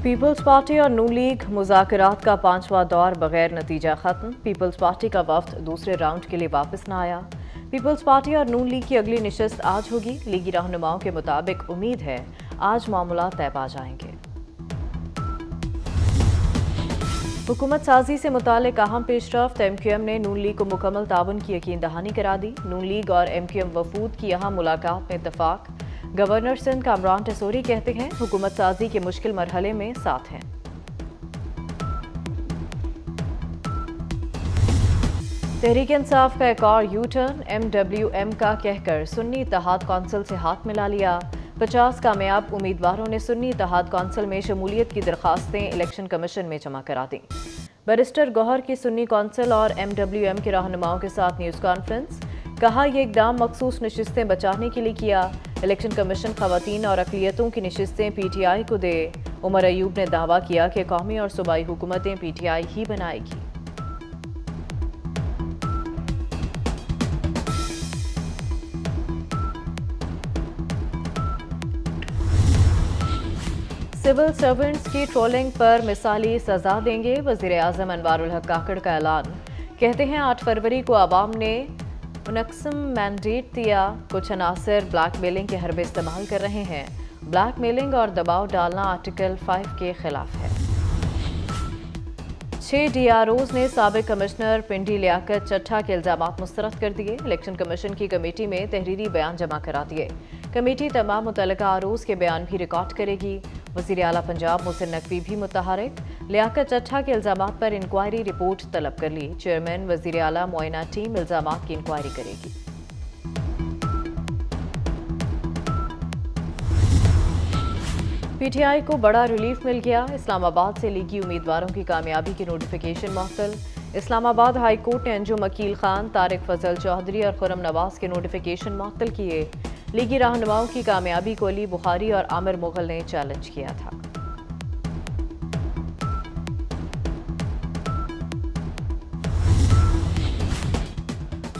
Peoples party और नून league मुज़ाकरात का 5वां दौर बगैर नतीजा ख़त्म। पीपल्स पार्टी का वफ्द दूसरे राउंड के लिए वापस न आया। पीपल्स पार्टी और नून लीग की अगली नशिस्त आज होगी। लीगी रहनुमाओं के मुताबिक उम्मीद है आज मामला तय पा जाएंगे। हुकूमत साजी से मुतालिक अहम पेशरफ्त। MQM ने नून लीग को मुकम्मल ताउन की यकीन दहानी करा दी। नून लीग और MQM वफूद की अहम मुलाकात में इत्तफाक। गवर्नर सिंध कामरान टेसोरी कहते हैं हुकूमत साजी के मुश्किल मरहले में साथ हैं। तहरीक इंसाफ का एक और यू टर्न। MWM का कहकर सुन्नी इत्तेहाद कौंसिल से हाथ मिला लिया। 50 कामयाब उम्मीदवारों ने सुन्नी इत्तेहाद कौंसिल में शमूलियत की दरखास्तें इलेक्शन कमीशन में जमा करा दी। बैरिस्टर गौहर की सुन्नी कौंसिल और MWM के रहनुमाओं के साथ न्यूज़ कॉन्फ्रेंस। कहा यह इकदाम मखसूस नशिस्तें बचाने के लिए किया। इलेक्शन कमीशन खवातीन और अक़लियतों की नशिस्तें PTI को दे। उमर अयूब ने दावा किया कि कौमी और सूबाई हुकूमतें PTI ही बनाएगी। सिविल सर्वेंट्स की ट्रोलिंग पर मिसाली सजा देंगे। वज़ीर आज़म अनवारुल हक काकड़ का ऐलान। कहते हैं 8 फरवरी को आवाम ने मुनक़्सिम मैंडेट दिया। कुछ अनासर ब्लैक मेलिंग के हरबे इस्तेमाल कर रहे हैं। ब्लैक मेलिंग और दबाव डालना आर्टिकल 5 के खिलाफ है। 6 DROs ने साबिक कमिश्नर पिंडी लियाकत चट्ठा के इल्ज़ामात मुस्तरद कर दिए। इलेक्शन कमीशन की कमेटी में तहरीरी बयान जमा करा दिए। कमेटी तमाम मुतल्लिका आरोज के बयान भी रिकॉर्ड करेगी। वज़ीर आला पंजाब मोहसिन नकवी भी मुतहरिक। लियाकत चट्ठा के इल्ज़ामात पर इंक्वायरी रिपोर्ट तलब कर ली। चेयरमैन वज़ीर आला मुआयना टीम इल्ज़ामात की इंक्वायरी करेगी। PTI को बड़ा रिलीफ मिल गया। इस्लामाबाद से लीगी उम्मीदवारों की कामयाबी की नोटिफिकेशन मुअत्तल। इस्लामाबाद हाई कोर्ट ने अंजुम अकील खान, तारिक फजल चौधरी और खुर्रम नवाज के नोटिफिकेशन मुअत्तल किए। लीगी रहनुमाओं की कामयाबी को अली बुखारी और आमिर मुगल ने चैलेंज किया था।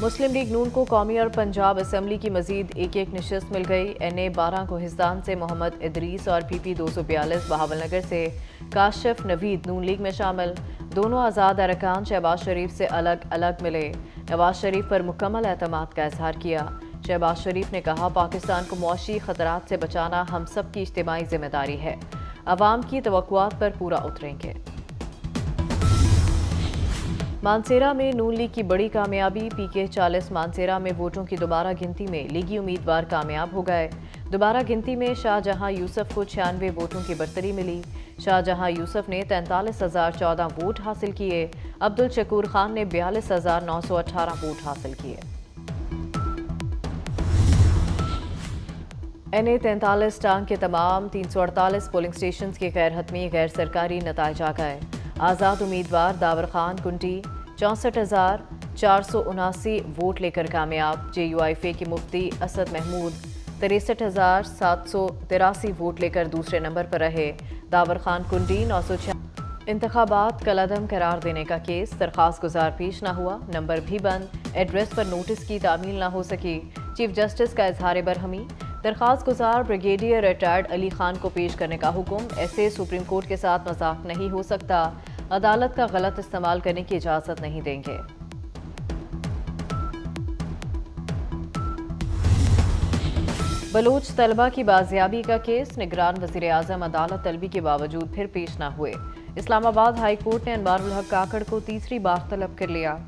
मुस्लिम लीग नून को कौमी और पंजाब असम्बली की मजीद एक नशिस्त मिल गई। NA 12 को हिस्दान से मोहम्मद इदरीस और PP 242 बहावलनगर से काशिफ नवीद नून लीग में शामिल। दोनों आज़ाद अरकान शहबाज शरीफ से अलग अलग मिले। नवाज शरीफ पर मुकम्मल एतमाद का इजहार किया। शहबाज शरीफ ने कहा पाकिस्तान को मुआशी खतरात से बचाना हम सब की इज्तिमाई जिम्मेदारी है। अवाम की तवक्कुआत पर पूरा उतरेंगे। मानसेरा में नून लीग की बड़ी कामयाबी। PK 40 मानसेरा में वोटों की दोबारा गिनती में लीगी उम्मीदवार कामयाब हो गए। दोबारा गिनती में शाहजहां यूसुफ को 96 वोटों की बरतरी मिली। शाहजहां यूसुफ ने 43,014 वोट हासिल किए। अब्दुल शकूर खान ने 42,918 वोट हासिल किए। NA 43 टांग के तमाम 348 पोलिंग स्टेशन के गैर हतमी गैर सरकारी नताइज आ गए। आज़ाद उम्मीदवार दावर खान कुंटी 64,479 वोट लेकर कामयाब। JUIFA की मुफ्ती असद महमूद 63,783 वोट लेकर दूसरे नंबर पर रहे। दावर खान कुंटी 906। इंतखाबात कलअदम करार देने का केस। दरख्वास्त गुजार पेश न हुआ। नंबर भी बंद। एड्रेस पर नोटिस की तामील न हो सकी। चीफ जस्टिस का इजहार बरहमी। दरख्वास्त गुजार ब्रिगेडियर रिटायर्ड अली खान को पेश करने का हुक्म। ऐसे सुप्रीम कोर्ट के साथ मजाक नहीं हो सकता। अदालत का गलत इस्तेमाल करने की इजाज़त नहीं देंगे। बलूच तलबा की बाजियाबी का केस। निगरान वज़ीर आज़म अदालत तलबी के बावजूद फिर पेश न हुए। इस्लामाबाद हाई कोर्ट ने अनवारुल हक काकड़ को तीसरी बार तलब कर लिया।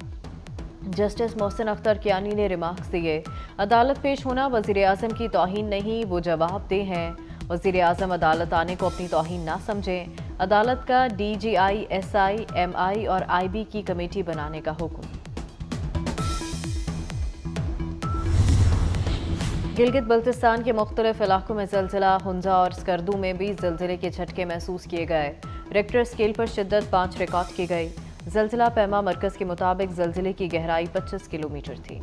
जस्टिस मोहसिन अख्तर कियानी ने रिमार्क्स दिए। अदालत पेश होना वज़ीर आज़म की तौहीन नहीं, वो जवाबदेह हैं। वज़ीर आज़म अदालत आने को अपनी तौहीन ना समझें। अदालत का DGI, SI, MI और IB की कमेटी बनाने का हुक्म। गिलगित बल्तिस्तान के मुख्तलिफ इलाकों में ज़लज़ला। हुंजा और स्कर्दू में भी ज़लज़ले के झटके महसूस किए गए। रेक्टर स्केल पर शिद्दत 5 रिकॉर्ड की गई। ज़लज़ला पैमा मरकज़ के मुताबिक ज़लज़ले की गहराई 25 किलोमीटर थी।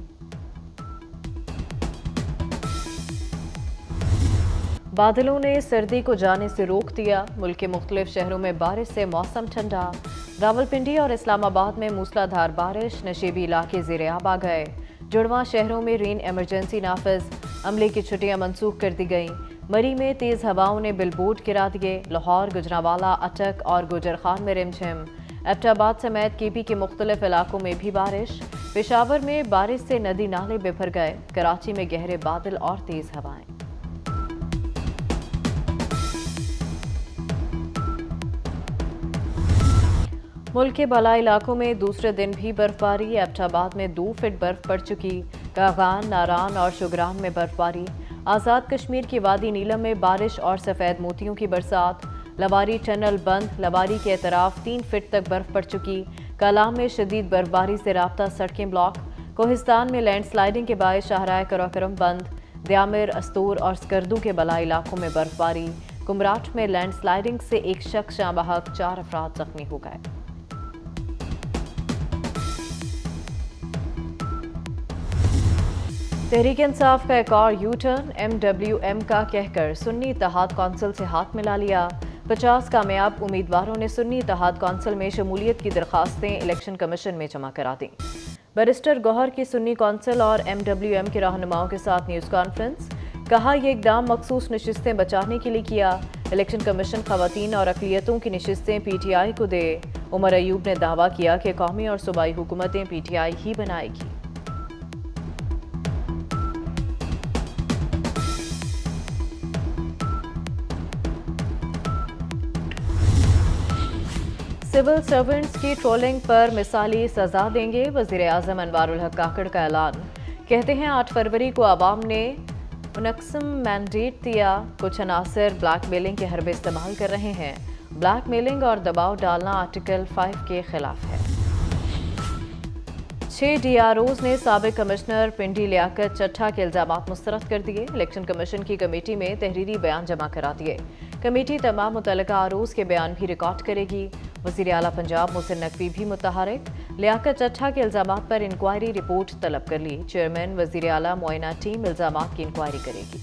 बादलों ने सर्दी को जाने से रोक दिया। मुल्क के मुख्तलिफ शहरों में बारिश से मौसम ठंडा। रावलपिंडी और इस्लामाबाद में मूसलाधार बारिश। नशेबी इलाके ज़ेरे आब आ गए। जुड़वां शहरों में रेन एमरजेंसी नाफिज। अमले की छुट्टियां मनसूख कर दी गईं। मरी में तेज़ हवाओं ने बिलबोर्ड गिरा दिए। लाहौर, गुजरांवाला, अटक और गुजर खान में रिमझिम। एबटाबाद समेत केपी के मुख्तलिफ इलाकों में भी बारिश। पेशावर में बारिश से नदी नाले बिफर गए। कराची में गहरे बादल और तेज़ हवाएं। मुल्क के बालाई इलाकों में दूसरे दिन भी बर्फबारी। एबटाबाद में 2 फीट बर्फ पड़ चुकी। कागान, नारान और शुगरान में बर्फबारी। आज़ाद कश्मीर की वादी नीलम में बारिश और सफ़ेद मोतियों की बरसात। लवारी टनल बंद। लवारी के अतराफ 3 फीट तक बर्फ पड़ चुकी। कलाम में शदीद बर्फबारी से राब्ता सड़कें ब्लॉक। कोहिस्तान में लैंडस्लाइडिंग के बायस शाहराह कराकरम बंद। द्यामिर, अस्तूर और स्कर्दू के बलाई इलाकों में बर्फबारी। कुमराट में लैंडस्लाइडिंग से एक शख्स जाँ बहक, 4 अफराद जख्मी हो गए। तहरीक इंसाफ का एक और यू टर्न। MWM का कहकर सुन्नी इत्तेहाद कौंसिल से हाथ मिला लिया। 50 कामयाब उम्मीदवारों ने सुन्नी इत्तेहाद कौंसिल में शमूलियत की दरखास्तें इलेक्शन कमीशन में जमा करा दी। बैरिस्टर गौहर की सुन्नी कौंसिल और MWM के रहनुमाओं के साथ न्यूज़ कॉन्फ्रेंस। कहा यह इकदाम मखसूस नशिस्तें बचाने के लिए किया। इलेक्शन कमीशन खवातीन और अक़लियतों की नशिस्तें PTI को दे। उमर अयूब ने दावा किया कि कौमी और सूबाई हुकूमतें PTI ही बनाएगी। सिविल सर्वेंट्स की ट्रोलिंग पर मिसाली सजा देंगे। वज़ीर आज़म अनवारुल हक काकड़ का ऐलान। कहते हैं 8 फरवरी को आवाम ने मुनक़्सिम मैंडेट दिया। कुछ अनासर ब्लैक मेलिंग के हरबे इस्तेमाल कर रहे हैं। ब्लैक मेलिंग और दबाव डालना आर्टिकल 5 के खिलाफ है। 6 DROs ने साबिक कमिश्नर पिंडी लियाकत चट्ठा के इल्ज़ामात मुस्तरद कर दिए। इलेक्शन कमीशन की कमेटी में तहरीरी बयान जमा करा दिए। कमेटी तमाम मुतल्लिका आरोज़ के बयान भी रिकॉर्ड करेगी। वज़ीर आला पंजाब मोहसिन नकवी भी मुतहरिक। लियाकत चट्ठा के इल्ज़ामात पर इंक्वायरी रिपोर्ट तलब कर ली। चेयरमैन वज़ीर आला मुआयना टीम इल्ज़ामात की इंक्वायरी करेगी।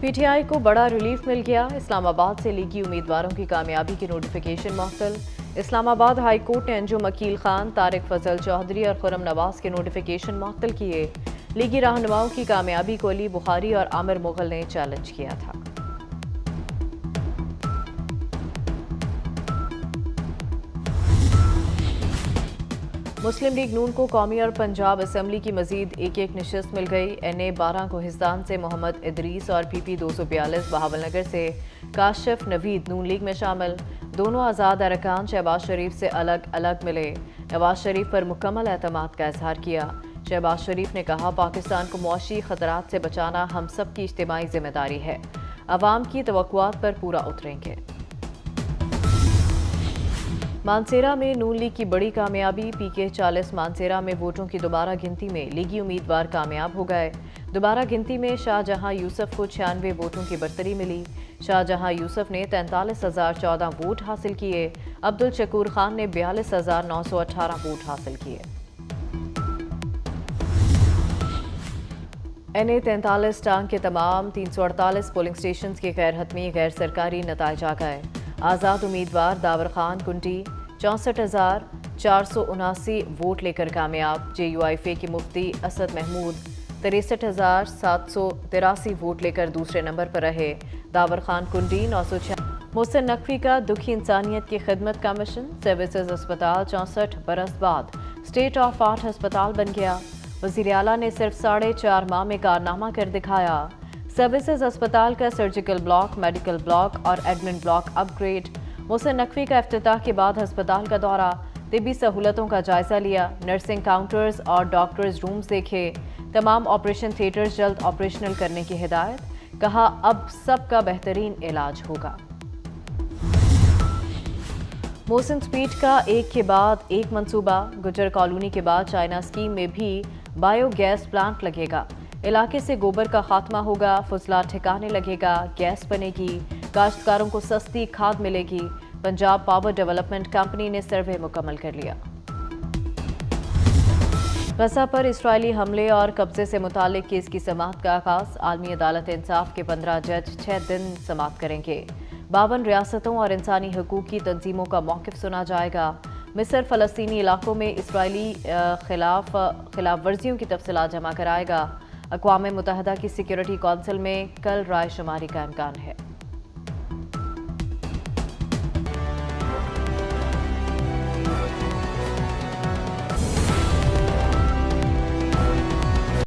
PTI को बड़ा रिलीफ मिल गया। इस्लामाबाद से लीगी उम्मीदवारों की कामयाबी की नोटिफिकेशन मुअत्तल। इस्लामाबाद हाई कोर्ट ने अंजुम अकील खान, तारिक फजल चौधरी और खुरम नवाज के नोटिफिकेशन मुअत्तल किए। लीगी रहनुमाओं की कामयाबी को अली बुखारी और आमिर मुगल ने चैलेंज किया था। मुस्लिम लीग नून को कौमी और पंजाब असम्बली की मजीद एक नशिस्त मिल गई। NA 12 कोहिस्तान से मोहम्मद इदरीस और PP 242 बहावलनगर से काशिफ नवीद नून लीग में शामिल। दोनों आज़ाद अरकान शहबाज शरीफ से अलग अलग मिले। नवाज शरीफ पर मुकम्मल एतमाद का इजहार किया। शहबाज शरीफ ने कहा पाकिस्तान को मुआशी खतरात से बचाना हम सब की इज्तिमाई जिम्मेदारी है। अवाम की तवक्कुआत पर पूरा उतरेंगे। मानसेरा में नून लीग की बड़ी कामयाबी। PK 40 मानसेरा में वोटों की दोबारा गिनती में लीगी उम्मीदवार कामयाब हो गए। दोबारा गिनती में शाहजहां यूसुफ को 96 वोटों की बरतरी मिली। शाहजहां यूसुफ ने 43,014 वोट हासिल किए। अब्दुल शकूर खान ने 42,918 वोट हासिल किए। NA 43 टांग के तमाम 348 पोलिंग स्टेशन के गैर हतमी गैर सरकारी नताइज आ गए। आज़ाद उम्मीदवार दावर खान कुंटी 64,479 वोट लेकर कामयाब। JUIFA की मुफ्ती असद महमूद 63,783 वोट लेकर दूसरे नंबर पर रहे। दावर खान कुंडी 906। मोहसिन नकवी का दुखी इंसानियत की खिदमत का मिशन। सर्विसेज अस्पताल 64 बरस बाद स्टेट ऑफ आर्ट अस्पताल बन गया। वज़ीर आला ने सिर्फ 4.5 माह में कारनामा कर दिखाया। सर्विसेज अस्पताल का सर्जिकल ब्लॉक, मेडिकल ब्लॉक और admin block upgrade. Mohsin Naqvi का इफ्तिताह के बाद अस्पताल का दौरा, तिब्बी सहूलतों का जायजा लिया। नर्सिंग काउंटर्स और डॉक्टर्स रूम्स देखे। तमाम ऑपरेशन थिएटर्स जल्द ऑपरेशनल करने की हिदायत। कहा अब सबका बेहतरीन इलाज होगा। मोहसिन स्पीड का एक के बाद एक मंसूबा। गुजर कॉलोनी के बाद चाइना स्कीम में भी बायोगैस प्लांट लगेगा। इलाके से गोबर का खात्मा होगा। फुजला ठिकाने लगेगा। गैस बनेगी। काश्तकारों को सस्ती खाद मिलेगी। पंजाब पावर डेवलपमेंट कंपनी ने सर्वे मुकम्मल कर लिया। गजा पर इस्राइली हमले और कब्जे से मुतालिक केस की समाअत का आगाज। आलमी अदालत इंसाफ के 15 जज 6 दिन समाअत करेंगे। 52 रियासतों और इंसानी हकूक की तंजीमों का मौक़िफ़ सुना जाएगा। مصر فلسطینی علاقوں میں اسرائیلی خلاف ورزیوں کی تفصیلات جمع کرائے گا۔ اقوام متحدہ کی سیکیورٹی کونسل میں کل رائے شماری کا امکان ہے۔